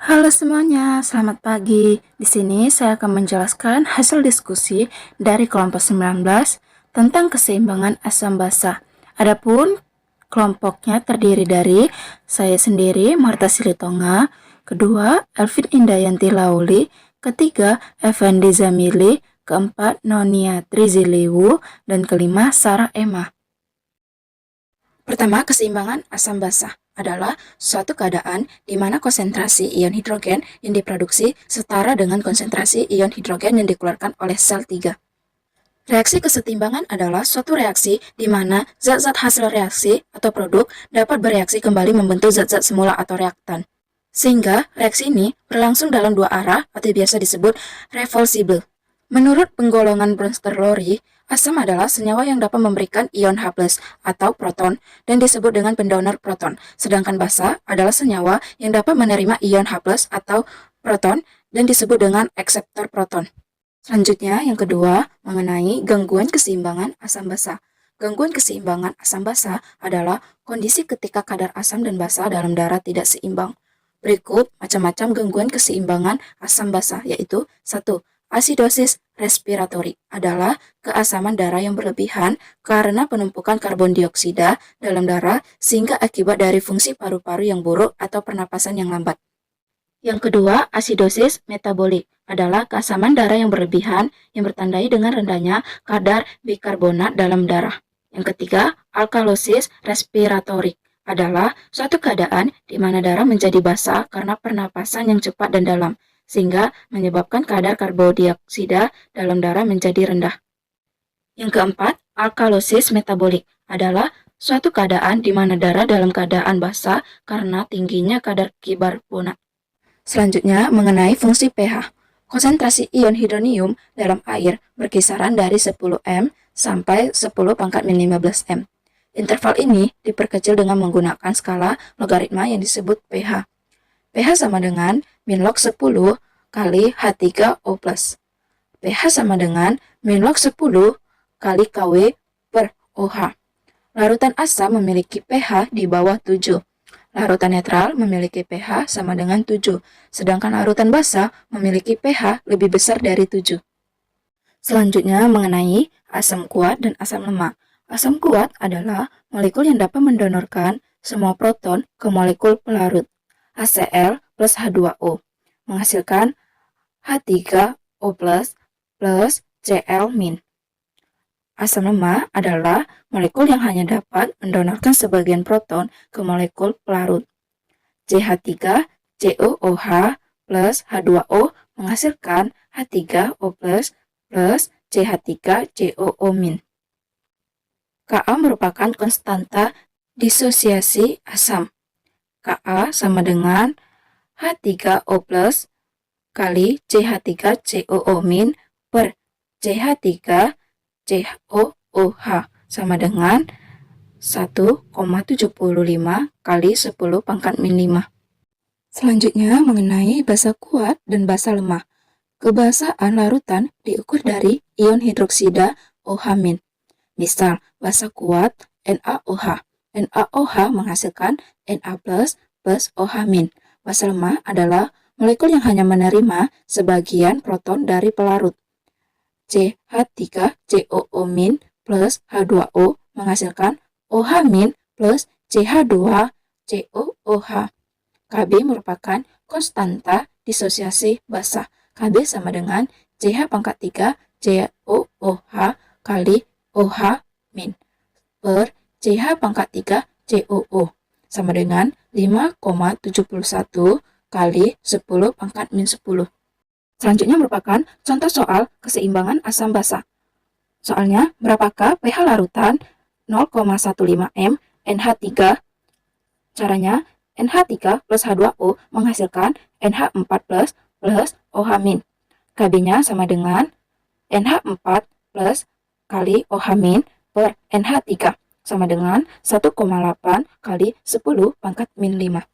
Halo semuanya, selamat pagi. Di sini saya akan menjelaskan hasil diskusi dari kelompok 19 tentang keseimbangan asam basa. Adapun kelompoknya terdiri dari saya sendiri, Marta Silitonga, kedua, Elvin Indayanti Lauli, ketiga, Effendi Zamili, keempat, Nonia Triziliwu, dan kelima, Sarah Emma. Pertama, keseimbangan asam basa adalah suatu keadaan di mana konsentrasi ion hidrogen yang diproduksi setara dengan konsentrasi ion hidrogen yang dikeluarkan oleh sel 3. Reaksi kesetimbangan adalah suatu reaksi di mana zat-zat hasil reaksi atau produk dapat bereaksi kembali membentuk zat-zat semula atau reaktan. Sehingga reaksi ini berlangsung dalam dua arah atau biasa disebut reversible. Menurut penggolongan Brewster-Lowry, asam adalah senyawa yang dapat memberikan ion H+ atau proton dan disebut dengan pendonor proton, sedangkan basa adalah senyawa yang dapat menerima ion H+ atau proton dan disebut dengan akseptor proton. Selanjutnya, yang kedua, mengenai gangguan keseimbangan asam basa. Gangguan keseimbangan asam basa adalah kondisi ketika kadar asam dan basa dalam darah tidak seimbang. Berikut macam-macam gangguan keseimbangan asam basa, yaitu 1. Asidosis respiratorik adalah keasaman darah yang berlebihan karena penumpukan karbon dioksida dalam darah sehingga akibat dari fungsi paru-paru yang buruk atau pernapasan yang lambat. Yang kedua, asidosis metabolik adalah keasaman darah yang berlebihan yang bertandai dengan rendahnya kadar bikarbonat dalam darah. Yang ketiga, alkalosis respiratorik adalah suatu keadaan di mana darah menjadi basa karena pernapasan yang cepat dan dalam, sehingga menyebabkan kadar karbodioksida dalam darah menjadi rendah. Yang keempat, alkalosis metabolik adalah suatu keadaan di mana darah dalam keadaan basa karena tingginya kadar karbonat. Selanjutnya, mengenai fungsi pH. Konsentrasi ion hidronium dalam air berkisaran dari 10 m sampai 10 pangkat min 15 m. Interval ini diperkecil dengan menggunakan skala logaritma yang disebut pH. pH sama dengan min log 10 kali H3O+. pH sama dengan min log 10 kali Kw per OH. Larutan asam memiliki pH di bawah 7. Larutan netral memiliki pH sama dengan 7, sedangkan larutan basa memiliki pH lebih besar dari 7. Selanjutnya mengenai asam kuat dan asam lemah. Asam kuat adalah molekul yang dapat mendonorkan semua proton ke molekul pelarut HCl plus H2O, menghasilkan H3O plus Cl-. Asam lemah adalah molekul yang hanya dapat mendonorkan sebagian proton ke molekul pelarut. CH3COOH plus H2O menghasilkan H3O plus CH3COO-. Ka merupakan konstanta disosiasi asam. Ka sama dengan H3O plus kali CH3COO- per CH3 COOH sama dengan 1,75 kali 10 pangkat min 5. Selanjutnya mengenai basa kuat dan basa lemah. Kebasaan larutan diukur dari ion hidroksida OH-. Misal, basa kuat NaOH. NaOH menghasilkan Na plus OH-. Basa lemah adalah molekul yang hanya menerima sebagian proton dari pelarut. CH3COO- plus H2O menghasilkan OH- plus CH2COOH. Kb merupakan konstanta disosiasi basa. Kb sama dengan CH pangkat 3 COOH kali OH- per CH pangkat 3 COO sama dengan 5,71 kali 10 pangkat min 10. Selanjutnya merupakan contoh soal keseimbangan asam basa. Soalnya, berapakah pH larutan 0,15 m NH3? Caranya, NH3 plus H2O menghasilkan NH4 plus OH-. Kb-nya sama dengan NH4 plus kali OH- per NH3 sama dengan 1,8 kali 10 pangkat min 5.